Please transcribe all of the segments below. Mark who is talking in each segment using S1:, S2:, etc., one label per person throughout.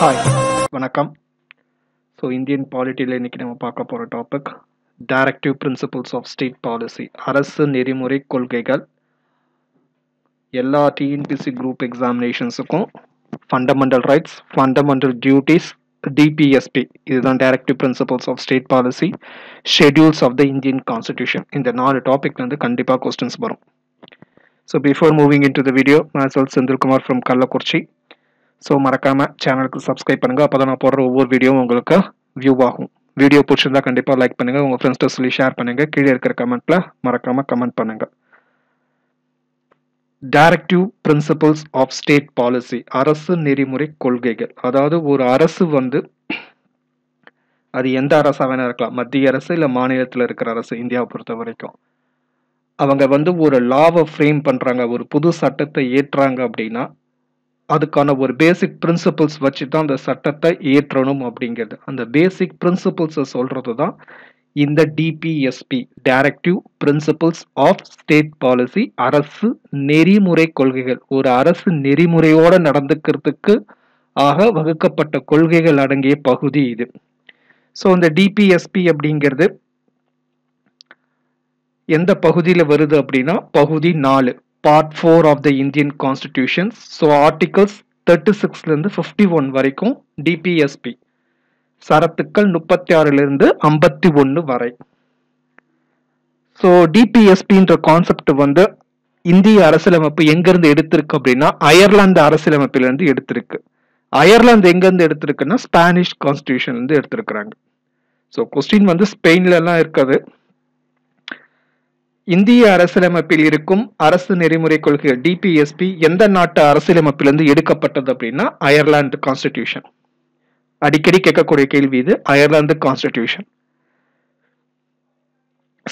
S1: Hi வணக்கம். So Indian பாலிட்டியில் இன்னைக்கு நம்ம பார்க்க போகிற topic directive principles of state policy, அரசு நெறிமுறை கொள்கைகள். எல்லா டிஎன்பிசி குரூப் எக்ஸாமினேஷன்ஸுக்கும் fundamental rights, fundamental duties, DPSP, இதுதான் directive principles of state policy, schedules of the Indian constitution. இந்த 4 டாபிக்லேருந்து கண்டிப்பாக கொஸ்டின்ஸ் வரும். So before moving in to the video, myself Senthilkumar from Kallakurichi. So மறக்காமல் சேனலுக்கு சப்ஸ்கிரைப் பண்ணுங்கள். அப்போ தான் நான் போடுற ஒவ்வொரு வீடியோவும் உங்களுக்கு வியூ ஆகும். வீடியோ பிடிச்சிருந்தா கண்டிப்பாக லைக் பண்ணுங்கள், உங்கள் ஃப்ரெண்ட்ஸ்ட்டு சொல்லி ஷேர் பண்ணுங்கள். கீழே இருக்கிற கமெண்ட்டில் மறக்காமல் கமெண்ட் பண்ணுங்கள். Directive principles of state policy, அரசு நெறிமுறை கொள்கைகள். அதாவது ஒரு அரசு அது எந்த அரசாக வேணா இருக்கலாம், மத்திய அரசு இல்லை மாநிலத்தில் இருக்கிற அரசு. இந்தியாவை பொறுத்த வரைக்கும் அவங்க ஒரு லாவை ஃப்ரேம் பண்ணுறாங்க, ஒரு புது சட்டத்தை ஏற்றுறாங்க அப்படின்னா அதுக்கான ஒரு பேசிக் பிரின்சிபல்ஸ் வச்சு தான் அந்த சட்டத்தை ஏற்றணும் அப்படிங்கிறது. அந்த பேசிக் பிரின்சிபல்ஸை சொல்றது தான் இந்த DPSP, directive principles of state policy, அரசு நெறிமுறை கொள்கைகள். ஒரு அரசு நெறிமுறையோட நடந்துக்கிறதுக்கு வகுக்கப்பட்ட கொள்கைகள் அடங்கிய பகுதி இது. ஸோ இந்த டிபிஎஸ்பி அப்படிங்கிறது எந்த பகுதியில் வருது அப்படின்னா பகுதி 4, Part 4 of the Indian Constitution. So Articles 36 51 வரைக்கும் டிபிஎஸ்பி, சரத்துக்கள் 36 51 வரை. ஸோ டிபிஎஸ்பின்ற கான்செப்ட் இந்திய அரசியலமைப்பு எங்கிருந்து எடுத்திருக்கு அப்படின்னா அயர்லாந்து அரசியலமைப்பிலிருந்து எடுத்திருக்கு. அயர்லாந்து எங்கிருந்து எடுத்திருக்குன்னா ஸ்பானிஷ் கான்ஸ்டிடியூஷன்லேருந்து எடுத்திருக்கிறாங்க. ஸோ கொஸ்டின் ஸ்பெயின்ல எல்லாம் இருக்காது. இந்திய அரசியலமைப்பில் இருக்கும் அரசு நெறிமுறை கொள்கைகள் டிபிஎஸ்பி எந்த நாட்டு அரசியலமைப்பிலிருந்து எடுக்கப்பட்டது அப்படின்னா அயர்லாந்து கான்ஸ்டிடியூஷன். அடிக்கடி கேட்கக்கூடிய கேள்வி இது, அயர்லாந்து கான்ஸ்டிடியூஷன்.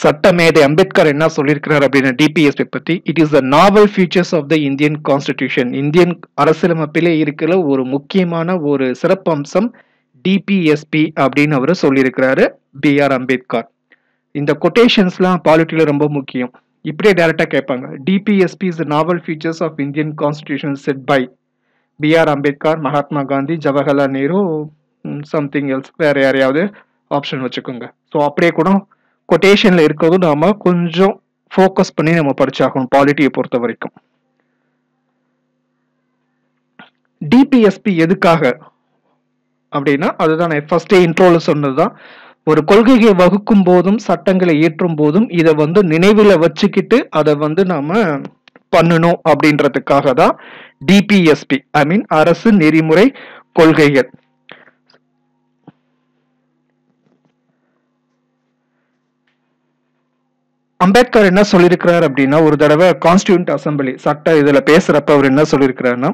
S1: சட்டமேதை அம்பேத்கர் என்ன சொல்லியிருக்கிறார் அப்படின்னா டிபிஎஸ்பி பத்தி, it is the novel features of the Indian constitution. Indian அரசியலமைப்பிலே இருக்கிற ஒரு முக்கியமான ஒரு சிறப்பம்சம் டிபிஎஸ்பி அப்படின்னு அவர் சொல்லியிருக்கிறாரு BR அம்பேத்கர். இந்த கொட்டேஷன்ஸ்லாம் பாலிட்டியில ரொம்ப முக்கியம். இப்படியே டைரக்டா கேட்பாங்க, DPSP is novel features of Indian constitution set by BR Ambedkar, Mahatma Gandhi, Jawaharlal Nehru, something else, வேற யாரையாவது ஆப்ஷன் வச்சுக்கோங்க. ஸோ அப்படியே கூட கொட்டேஷன்ல இருக்கிறது நாம கொஞ்சம் ஃபோக்கஸ் பண்ணி நம்ம படிச்சாகணும் பாலிட்டியை பொறுத்த வரைக்கும். டிபிஎஸ்பி எதுக்காக அப்படின்னா அதுதான் நான் ஃபர்ஸ்டே இன்ட்ரோல சொன்னதுதான். ஒரு கொள்கையை வகுக்கும் போதும் சட்டங்களை ஏற்றும் போதும் இதை நினைவில் வச்சுக்கிட்டு அதை நாம பண்ணணும் அப்படின்றதுக்காக தான் டிபிஎஸ்பி, ஐ மீன் அரசு நெறிமுறை கொள்கைகள். அம்பேத்கர் என்ன சொல்லியிருக்கிறார் அப்படின்னா, ஒரு தடவை கான்ஸ்டிடியூண்ட் அசம்பிளி சட்ட இதுல பேசுறப்ப அவர் என்ன சொல்லியிருக்கிறாருன்னா,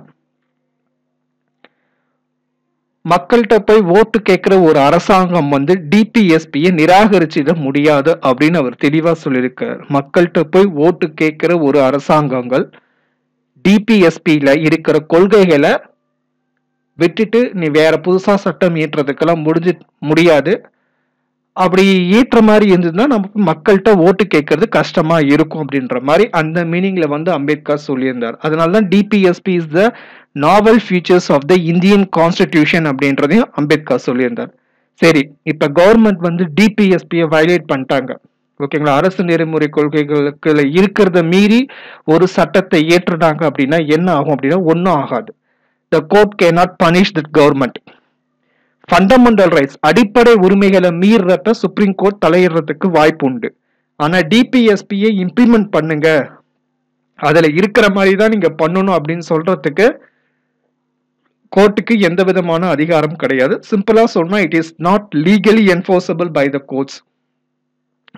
S1: மக்கள்கிட்ட போய் ஓட்டு கேட்கிற ஒரு அரசாங்கம் டிபிஎஸ்பியை நிராகரிச்சிட முடியாது அப்படின்னு அவர் தெளிவா சொல்லியிருக்கார். மக்கள்கிட்ட போய் ஓட்டு கேட்கிற ஒரு அரசாங்கங்கள் டிபிஎஸ்பியில இருக்கிற கொள்கைகளை விட்டுட்டு நீ வேற புதுசா சட்டம் ஏற்றதுக்கெல்லாம் முடியாது. அப்படி ஏற்ற மாதிரி இருந்ததுன்னா நமக்கு மக்கள்கிட்ட ஓட்டு கேட்கறது கஷ்டமா இருக்கும் அப்படின்ற மாதிரி அந்த மீனிங்ல அம்பேத்கர் சொல்லியிருந்தார். அதனாலதான் DPSP is the novel features of the Indian constitution அப்படின்றதையும் அம்பேத்கர் சொல்லியிருந்தார். சரி, இப்ப கவர்மெண்ட் டிபிஎஸ்பியை வயலேட் பண்ணிட்டாங்க, ஓகேங்களா, அரசு நெறிமுறை கொள்கைகளுக்கு இருக்கிறத மீறி ஒரு சட்டத்தை ஏற்றுனாங்க அப்படின்னா என்ன ஆகும் அப்படின்னா ஒன்னும் ஆகாது. The court can not punish the government. Fundamental rights, அடிப்படை உரிமைகளை மீறப்ப சுப்ரீம் கோர்ட் தலையிடுறதுக்கு வாய்ப்பு உண்டு. ஆனா டிபிஎஸ்பியை இம்ப்ளிமெண்ட் பண்ணுங்க, அதுல இருக்கிற மாதிரி தான் நீங்க பண்ணணும் அப்படின்னு சொல்றதுக்கு கோர்ட்டுக்கு எந்த விதமான அதிகாரம் கிடையாது. சிம்பிளா சொன்னா it is not legally enforceable by the courts,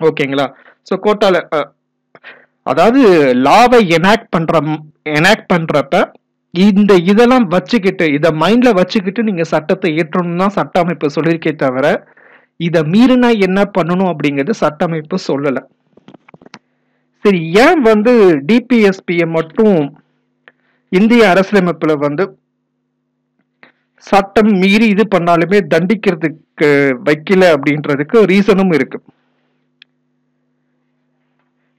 S1: ஓகேங்களா. ஸோ கோர்ட்டால அதாவது லாவை எனாக்ட் பண்றப்ப இந்த இதெல்லாம் வச்சுக்கிட்டு, இதை மைண்ட்ல வச்சுக்கிட்டு நீங்க சட்டத்தை ஏற்றணும் தான் சட்ட அமைப்பு சொல்லியிருக்கே தவிர இதை மீறினா என்ன பண்ணணும் அப்படிங்கிறது சட்ட அமைப்பு சொல்லல. சரி, ஏன் டிபிஎஸ்பியை மட்டும் இந்திய அரசியலமைப்புல சட்டம் மீறி இது பண்ணாலுமே தண்டிக்கிறதுக்கு வைக்கல அப்படின்றதுக்கு ரீசனும் இருக்கு.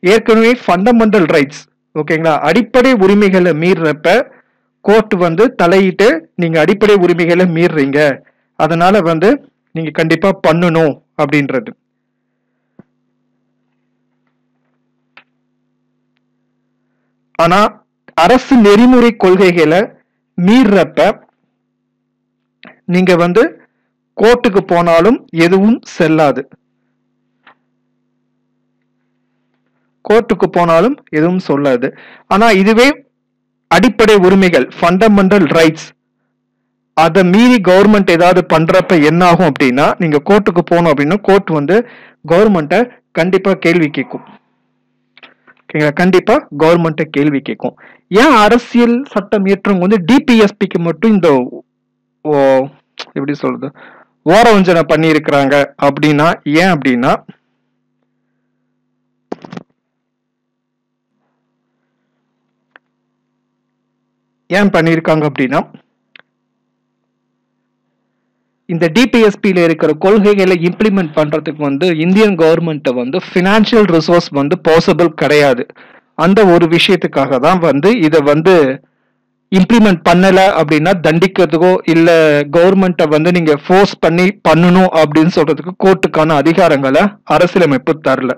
S1: ஏற்கனவே ஃபண்டமெண்டல் ரைட்ஸ், ஓகேங்களா, அடிப்படை உரிமைகளை மீறப்ப கோர்ட் வந்து தலையிட்டு நீங்க அடிப்படை உரிமைகளை மீறுறீங்க, அதனால வந்து நீங்க கண்டிப்பா பண்ணணும் அப்படின்றது. ஆனா அரசு நெறிமுறை கொள்கைகளை மீறப்ப நீங்க வந்து கோர்ட்டுக்கு போனாலும் எதுவும் செல்லாது. கோர்ட்டுக்கு போனாலும் எதுவும் சொல்லாது. ஆனா இதுவே அடிப்படை உரிமைகள், ஃபண்டமெண்டல் ரைட்ஸ், அதை மீறி கவர்மெண்ட் ஏதாவது பண்றப்ப என்ன ஆகும் அப்படின்னா, நீங்க கோர்ட்டுக்கு போகணும் அப்படின்னா கோர்ட் வந்து கவர்மெண்ட்டை கண்டிப்பா கேள்வி கேட்கும். ஓகேங்களா? கண்டிப்பா கவர்மெண்ட்டை கேள்வி கேட்கும். ஏன் அரசியல் சட்டம் இயற்றவங்க வந்து டிபிஎஸ்பிக்கு மட்டும் இந்த எப்படி சொல்றது ஓரவஞ்சனை பண்ணி இருக்கிறாங்க அப்படின்னா, ஏன் அப்படின்னா ஏன் பண்ணியிருக்காங்க அப்படின்னா, இந்த டிபிஎஸ்பியில இருக்கிற கொள்கைகளை இம்ப்ளிமெண்ட் பண்றதுக்கு வந்து இந்தியன் கவர்மெண்ட் வந்து பினான்சியல் ரிசோர்ஸ் வந்து பாசிபிள் கிடையாது. அந்த ஒரு விஷயத்துக்காக தான் வந்து இதை வந்து இம்ப்ளிமெண்ட் பண்ணல அப்படின்னா தண்டிக்கிறதுக்கோ இல்ல கவர்மெண்ட்டை வந்து நீங்க ஃபோர்ஸ் பண்ணி பண்ணணும் அப்படின்னு சொல்றதுக்கு கோர்ட்டுக்கான அதிகாரங்களை அரசியலமைப்பு தரல.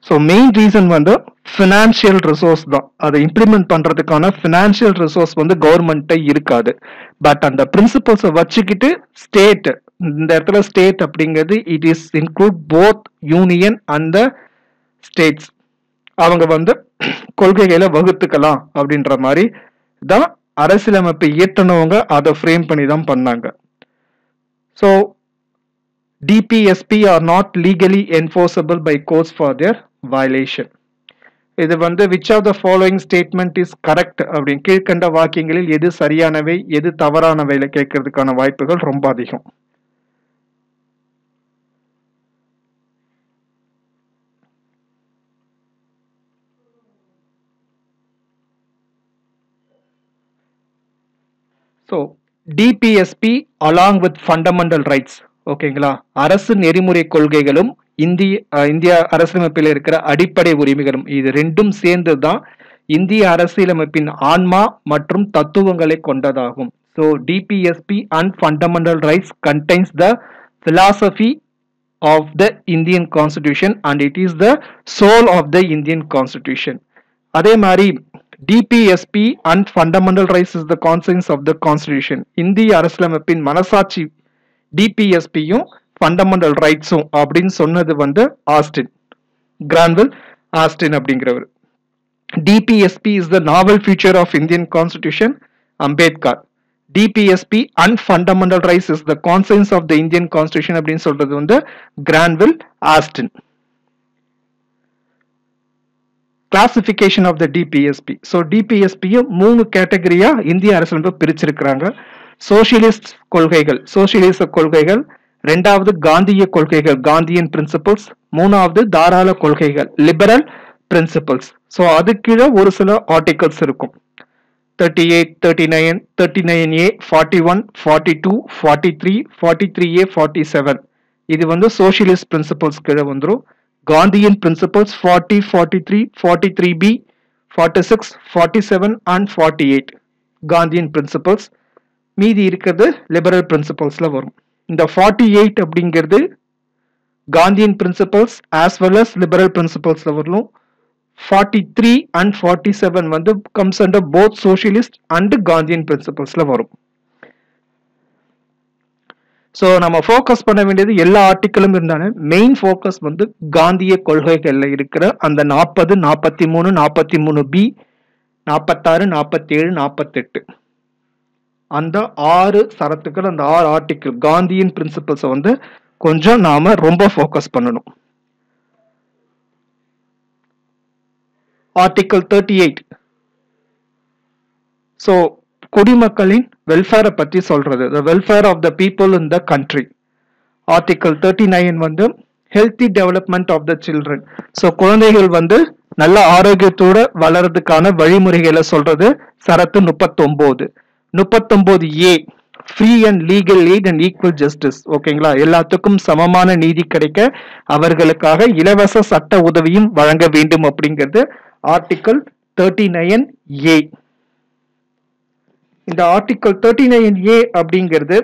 S1: ஸோ மெயின் ரீசன் வந்து ஃபினான்ஷியல் ரிசோர்ஸ் தான். அதை இம்ப்ளிமெண்ட் பண்றதுக்கான ஃபினான்ஷியல் ரிசோர்ஸ் வந்து கவர்மெண்ட்டை இருக்காது. பட் அந்த பிரின்சிபல்ஸை வச்சுக்கிட்டு ஸ்டேட், இந்த இடத்துல ஸ்டேட் அப்படிங்கிறது it is include both union and states, அவங்க வந்து கொள்கைகளை வகுத்துக்கலாம் அப்படின்ற மாதிரி தான் அரசியலமைப்பு இயற்றினவங்க அதை ஃப்ரேம் பண்ணி தான் பண்ணாங்க. So DPSP are not legally enforceable by courts for their violation. இது வந்து which of the following statement is correct அப்படின்னு கீழ்கண்ட வாக்கியங்களில் எது சரியானவை எது தவறானவையில கேட்கறதுக்கான வாய்ப்புகள் ரொம்ப அதிகம். So DPSP along with fundamental rights, ஓகேங்களா, அரசு நெறிமுறை கொள்கைகளும் இந்திய அரசியலமைப்பில் இருக்கிற அடிப்படை உரிமைகளும், இது ரெண்டும் சேர்ந்து தான் இந்திய அரசியலமைப்பின் ஆன்மா மற்றும் தத்துவங்களை கொண்டதாகும். So DPSP and fundamental rights contains the philosophy of the Indian Constitution and it is the soul of the Indian Constitution. அதே மாதிரி DPSP and fundamental rights is the conscience of the Constitution. இந்திய அரசியலமைப்பின் மனசாட்சி DPSPயும் fundamental ரைட்ஸும் அப்படின்னு சொன்னது வந்து Austin, கிரான்வில் Austin அப்படிங்கிறவர். DPSP is the novel feature of Indian Constitution, Ambedkar. DPSP and fundamental rights is the conscience of the Indian Constitution அப்படின்னு சொல்றது வந்து Granville Austin. Classification of the DPSP. So DPSP-யை 3 கேட்டகரியா இந்திய அரசியலமைப்பு பிரிச்சிருக்கிறாங்க. சோசியலிஸ்ட் கொள்கைகள், சோசியலிச கொள்கைகள், ரெண்டாவது காந்திய கொள்கைகள், காந்தியன் பிரின்சிபல்ஸ், மூணாவது தாராள கொள்கைகள், லிபரல் பிரின்சிபல்ஸ். ஸோ அது கீழே ஒரு சில ஆர்டிகல்ஸ் இருக்கும். 38, 39, 39A, 41, 42, 43, 43A, 47. இது வந்து சோசியலிஸ்ட் பிரின்சிபல்ஸ் கீழே வந்துடும். Gandhian principles 40, 43, 43B, 46, 47 and 48 Gandhian principles. மீதி இருக்கிறது லிபரல் பிரின்சிபல்ஸ்ல வரும். இந்த 48 அப்படிங்கிறது Gandhian principles as well as liberal பிரின்சிபல்ஸ்ல வரும். 43 and 47 வந்து comes under both socialist and Gandhian பிரின்சிபல்ஸ்ல வரும். ஸோ நம்ம ஃபோக்கஸ் பண்ண வேண்டியது எல்லா ஆர்டிக்கிளும் இருந்தாலும் மெயின் ஃபோக்கஸ் வந்து காந்திய கொள்கைகள்ல இருக்கிற அந்த 40, 43, 43B, 46, 47, 48 அந்த 6 சரத்துக்கள், அந்த 6 ஆர்டிக்கிள் காந்தியன் பிரின்சிபல்ஸை வந்து கொஞ்சம் நாம ரொம்ப ஃபோக்கஸ் பண்ணணும். ஆர்டிக்கிள் 38. ஸோ குடிமக்களின் வெல்ஃபேரை பற்றி சொல்றது, the welfare of the people in the country. Article 39 வந்து healthy development of the children. So குழந்தைகள் வந்து நல்ல ஆரோக்கியத்தோட வளர்றதுக்கான வழிமுறைகளை சொல்றது சரத்து 39. 39A free and legal aid and equal justice. ஓகேங்களா, எல்லாத்துக்கும் சமமான நீதி கிடைக்க அவர்களுக்காக இலவச சட்ட உதவியும் வழங்க வேண்டும் அப்படிங்கிறது ஆர்டிக்கிள் 39A. இந்த ஆர்டிகல் 39A அப்படிங்கிறது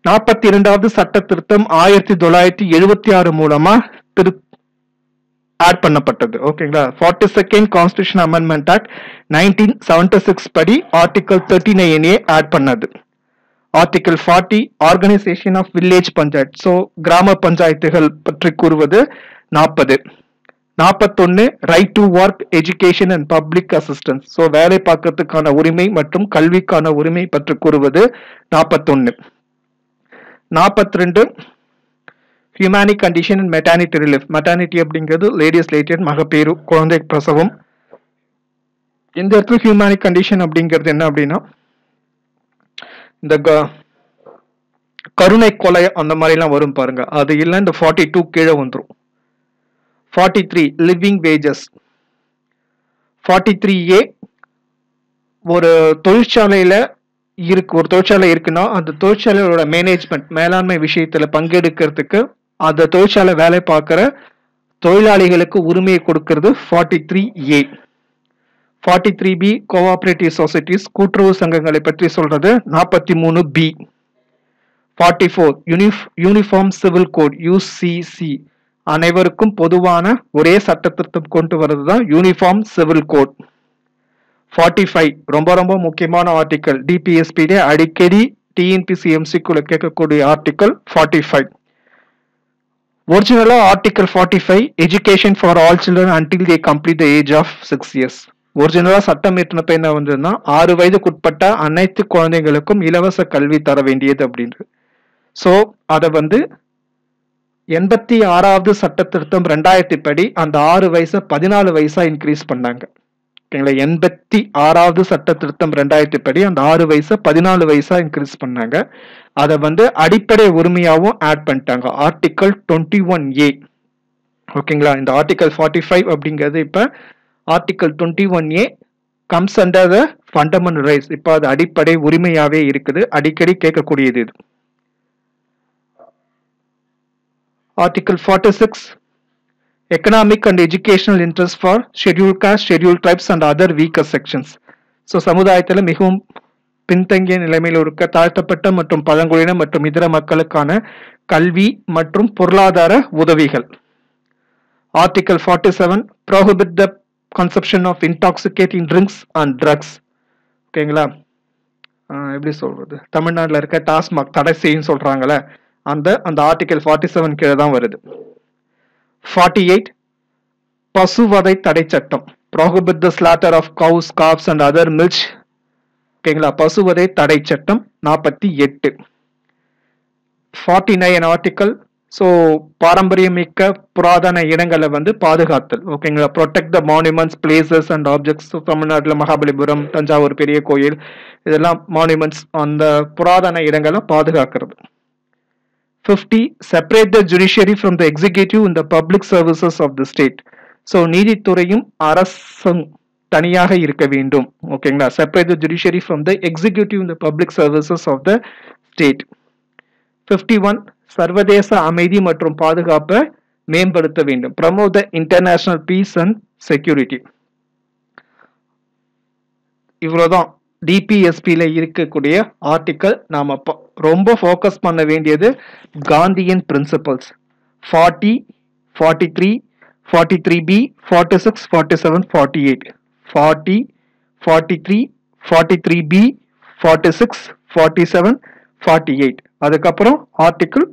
S1: 42வது சட்ட திருத்தம் 1976 மூலமா ஆட் பண்ணப்பட்டது. ஓகேங்களா? 42nd கான்ஸ்டிடியூஷன் அமெண்ட்மெண்ட் ஆக்ட் 1976 படி ஆர்டிகல் 39A ஆட் பண்ணது. Article 40 organisation of village panchayat, so கிராம பஞ்சாயத்துகள் பற்றி கூறுவது 40. 41 right to work, education and public assistance, so வேலை பார்க்கறதுக்கான உரிமை மற்றும் கல்விக்கான உரிமை பற்றி கூறுவது 41. 42 humane condition and maternity relief. Maternity அப்படிங்கிறது லேடிஸ் ரிலேட்டட், மகப்பேறு, குழந்தை பிரசவம். இந்த இடத்துல ஹியூமனிக் கண்டிஷன் அப்படிங்கிறது என்ன அப்படின்னா, இந்த கருணை கொலை அந்த மாதிரிலாம் வரும் பாருங்க, அது இல்லை இந்த 42 கீழே வந்துடும். 43 லிவிங் வேஜஸ். 43A ஒரு தொழிற்சாலையில ஒரு தொழிற்சாலை இருக்குன்னா அந்த தொழிற்சாலையோட மேனேஜ்மெண்ட், மேலாண்மை விஷயத்துல பங்கெடுக்கிறதுக்கு அந்த தொழிற்சாலை வேலை பார்க்கிற தொழிலாளிகளுக்கு உரிமையை கொடுக்கிறது 43A. 43B கோஆபரேட்டிவ் சொசைட்டிஸ், கூட்டுறவு சங்கங்களை பற்றி சொல்றது 43B. 44 uniform civil code, UCC, அனைவருக்கும் பொதுவான ஒரே சட்ட திருத்தம் கொண்டு வர்றதுதான் யூனிஃபார்ம் சிவில் கோட். 45 ரொம்ப ரொம்ப முக்கியமான ஆர்டிக்கல், DPSP அடிக்கடி TNPC-MCQல கேட்கக்கூடிய ஆர்டிக்கல் 45. ஒரிஜினலா article 45 education for all children until they complete the age of 6 years. ஒரிஜினலா சட்டம் இயற்றினப்ப என்ன வந்ததுன்னா 6 வயதுக்குட்பட்ட அனைத்து குழந்தைகளுக்கும் இலவச கல்வி தர வேண்டியது அப்படின்றது. ஸோ அதை 86வது சட்ட திருத்தம் 2000 படி அந்த 6 வயசை 14 வயசா இன்க்ரீஸ் பண்ணாங்க. ஓகேங்களா? 86வது சட்ட திருத்தம் 2000 படி அந்த 6 வயசை 14 வயசா இன்க்ரீஸ் பண்ணாங்க. அதை அடிப்படை உரிமையாகவும் ஆட் பண்ணிட்டாங்க, ஆர்டிக்கல் 21A. ஓகேங்களா? இந்த ஆர்டிக்கல் 45 அப்படிங்கிறது இப்ப article 21A comes under the fundamental rights. இப்ப அது அடிப்படை உரிமையாவே இருக்குது, அடிக்கடி கேட்கக்கூடியது இது. Article 46 economic and educational interest for schedule caste, schedule tribes and other weaker sections. So சமுதாயத்தில் மிகவும் பின்தங்கிய நிலைமையில் இருக்க தாழ்த்தப்பட்ட மற்றும் பழங்குடியின மற்றும் இதர மக்களுக்கான கல்வி மற்றும் பொருளாதார உதவிகள். Article 47 prohibit the consumption of intoxicating drinks and drugs. ஓகேங்களா? எப்படி சொல்றது, தமிழ்நாட்டில் இருக்க டாஸ்மாக் தடை செய்யும் சொல்றாங்கல்ல, அந்த ஆர்டிகல் 47 கீழே தான் வருது. 48 பசுவதை தடை சட்டம், prohibit the slaughter of cows, calves and other milch. ஓகேங்களா? பசுவதை தடை சட்டம் 48. 49 ஆர்டிகல், ஸோ பாரம்பரியமிக்க புராதன இடங்களை பாதுகாத்தல். ஓகேங்களா? Protect the monuments, places and objects. தமிழ்நாட்டில் மகாபலிபுரம், தஞ்சாவூர் பெரிய கோயில், இதெல்லாம் மானுமெண்ட்ஸ், அந்த புராதன இடங்களை பாதுகாக்கிறது. 50 separate the judiciary from the executive in the public services of the state. So நீதித்துறையும் அரசும் தனியாக இருக்க வேண்டும். ஓகேங்களா? Separate the judiciary from the executive in the public services of the state. 51 சர்வதேச அமைதி மற்றும் பாதுகாப்பை மேம்படுத்த வேண்டும். Promote the international peace and security. இவ்வளவுதான் டிபிஎஸ்பியில இருக்கக்கூடிய ஆர்டிக்கல். நாம ரொம்ப ஃபோக்கஸ் பண்ண வேண்டியது காந்தியன் பிரின்சிபல்ஸ் 40, 43, 43B, 46, 47, 48. 40, 43, 43B, 46, 47, 48. அதுக்கப்புறம் ஆர்டிக்கிள்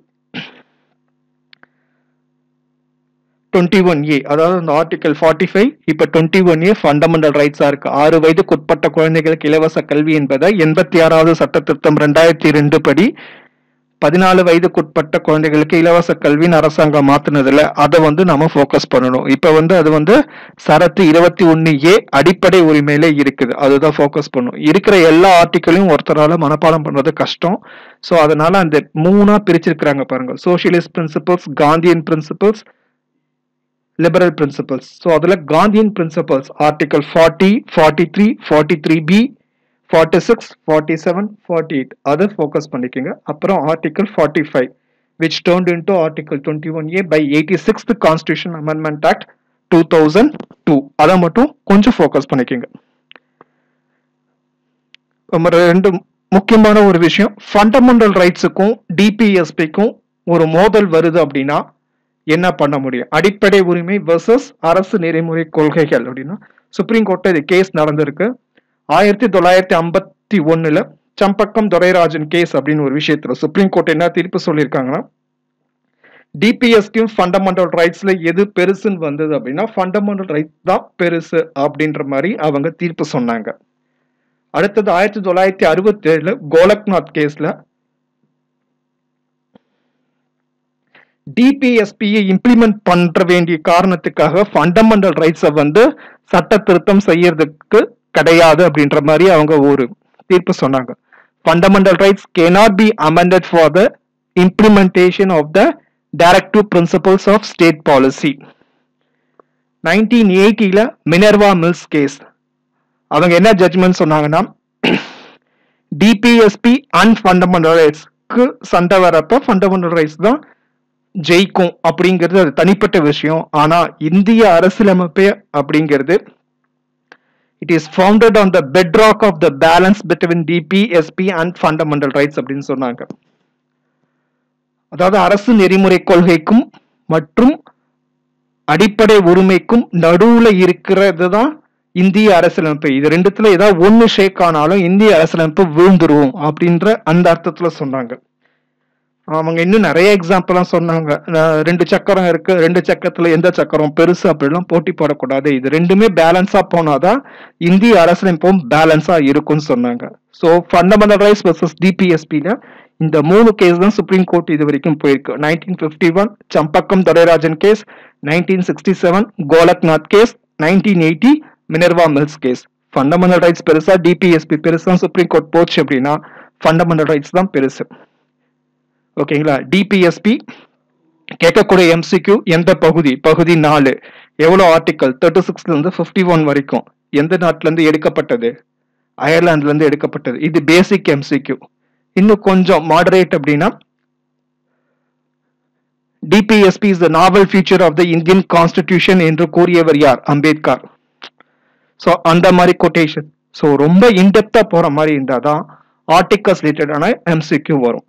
S1: 21A, அதாவது இந்த ஆர்டிகல் 45 இப்ப 21A ஃபண்டமெண்டல் ரைட்ஸா இருக்கு. 6 வயதுக்குட்பட்ட குழந்தைகளுக்கு இலவச கல்வி என்பதை 86வது சட்ட திருத்தம் 2002 படி 14 வயதுக்குட்பட்ட குழந்தைகளுக்கு இலவச கல்வின்னு அரசாங்கம் மாத்தினதுல அதை நம்ம ஃபோக்கஸ் பண்ணணும். இப்ப அது சரத்து 21A அடிப்படை உரிமையில இருக்குது, அதுதான் ஃபோக்கஸ் பண்ணணும். இருக்கிற எல்லா ஆர்டிக்கலையும் ஒருத்தரால மனப்பாடம் பண்றது கஷ்டம். ஸோ அதனால அந்த 3ஆ பிரிச்சிருக்கிறாங்க பாருங்க, socialist principles, Gandhian principles, liberal principles. So அதுல காந்தியன் பிரின்சிபல்ஸ் ஆர்டிகல் 40, 43, 43B, 46, 47, 48 அதை ஃபோக்கஸ் பண்ணிக்கோங்க. அப்புறம் article 45 which turned into article 21A by 86th Constitution Amendment Act 2002. அதை மட்டும் கொஞ்சம் ஃபோக்கஸ் பண்ணிக்கோங்க. ரெண்டு முக்கியமான ஒரு விஷயம், ஃபண்டமெண்டல் ரைட்ஸுக்கும் டிபிஎஸ்பிக்கும் ஒரு மோதல் வருது அப்படின்னா என்ன பண்ண முடியும்? அடிப்படை உரிமை வெர்சஸ் அரசு நெறிமுறை கொள்கைகள் அப்படின்னா சுப்ரீம் கோர்ட்ல இது கேஸ் நடந்திருக்கு. 1951 சம்பக்கம் துரைராஜன் கேஸ் அப்படின்னு ஒரு விஷயத்துல சுப்ரீம் கோர்ட் என்ன தீர்ப்பு சொல்லியிருக்காங்கன்னா, டிபிஎஸ்க்கும் ஃபண்டமெண்டல் ரைட்ஸ்ல எது பெருசுன்னு வந்தது அப்படின்னா ஃபண்டமெண்டல் ரைட்ஸ் தான் பெருசு அப்படின்ற மாதிரி அவங்க தீர்ப்பு சொன்னாங்க. அடுத்தது 1967 கோலக்நாத் கேஸ்ல டிபிஎஸ்பியை இம்ப்ளிமெண்ட் பண்ற வேண்டிய காரணத்துக்காக ஃபண்டமெண்டல் ரைட்ஸை சட்ட திருத்தம் செய்யறதுக்கு கிடையாது அப்படின்ற மாதிரி அவங்க ஒரு தீர்ப்பு சொன்னாங்க. Fundamental rights cannot be amended for the implementation of the directive principles of state policy. 1980 Minerva mills case அவங்க என்ன ஜட்ஜ்மெண்ட் சொன்னாங்கன்னா, டிபிஎஸ்பி அண்ட் ஃபண்டமெண்டல் ரைட்ஸ்க்கு சண்டை வரப்ப ஃபண்டமெண்டல் ரைட்ஸ் தான் ஜெயிக்கும் அப்படிங்கிறது அது தனிப்பட்ட விஷயம். ஆனா இந்திய அரசியலமைப்பு அப்படிங்கிறது it is founded on the bedrock of the balance between DPSP and fundamental rights அப்படின்னு சொன்னாங்க. அதாவது அரசு நெறிமுறை கொள்கைக்கும் மற்றும் அடிப்படை உரிமைக்கும் நடுவுல இருக்கிறது தான் இந்திய அரசியலமைப்பு. இது ரெண்டுத்துல ஏதாவது ஒண்ணு ஷேக் ஆனாலும் இந்திய அரசியலமைப்பு விழுந்துரும் அப்படின்ற அந்த அர்த்தத்துல சொன்னாங்க. அவங்க இன்னும் நிறைய எக்ஸாம்பிள்லாம் சொன்னாங்க. 2 சக்கரம் இருக்கு, 2 சக்கரத்துல எந்த சக்கரம் பெருசு அப்படிலாம் போட்டி போடக்கூடாது, இது ரெண்டுமே பேலன்ஸா போனாதான் இந்திய அரசியலமைப்பும் பேலன்ஸா இருக்கும்னு சொன்னாங்க. ஸோ ஃபண்டமெண்டல் ரைட்ஸ் வர்சஸ் டிபிஎஸ்பில இந்த 3 கேஸ் தான் சுப்ரீம் கோர்ட் இது வரைக்கும் போயிருக்கு. 1951 Champakam Dorairajan case, 1967 Golaknath case, 1980 Minerva mills case. Fundamental rights பெருசா டிபிஎஸ்பி பெருசா சுப்ரீம் கோர்ட் போச்சு அப்படின்னா ஃபண்டமெண்டல் ரைட்ஸ் தான் பெருசு. ஓகேங்களா? டிபிஎஸ்பி கேட்கக்கூடிய எம்சிக்யூ எந்த பகுதி? பகுதி 4 எவ்வளவு ஆர்டிகல்? 36 இருந்து 51 வரைக்கும். எந்த நாட்டுல இருந்து எடுக்கப்பட்டது? அயர்லாந்துல இருந்து எடுக்கப்பட்டது. இது பேசிக் எம்சிக்யூ. இன்னும் கொஞ்சம் மாடரேட் அப்படின்னா, DPSP is the novel feature of the Indian constitution என்று கூறியவர் யார்? அம்பேத்கர். ஸோ அந்த மாதிரி கொட்டேஷன். ஸோ ரொம்ப இன்டெப்தா போற மாதிரி இருந்தாதான் ஆர்டிகல்ஸ் ரிலேட்டடான எம்சிக்யூ வரும்.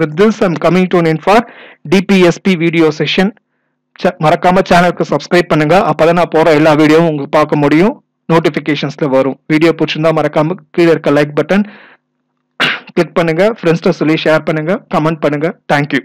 S1: With this, I'm coming to an end for DPSP video session. மறக்காம சேனலுக்கு சப்ஸ்கிரைப் பண்ணுங்க. அப்பதான் நான் போற எல்லா வீடியோவும் உங்களுக்கு பார்க்க முடியும், நோட்டிபிகேஷன்ஸ்ல வரும். வீடியோ பிடிச்சிருந்தா மறக்காம கீழே இருக்க லைக் பட்டன் கிளிக் பண்ணுங்க, ஃப்ரெண்ட்ஸ்ட சொல்லி ஷேர் பண்ணுங்க, கமெண்ட் பண்ணுங்க. தேங்க்யூ.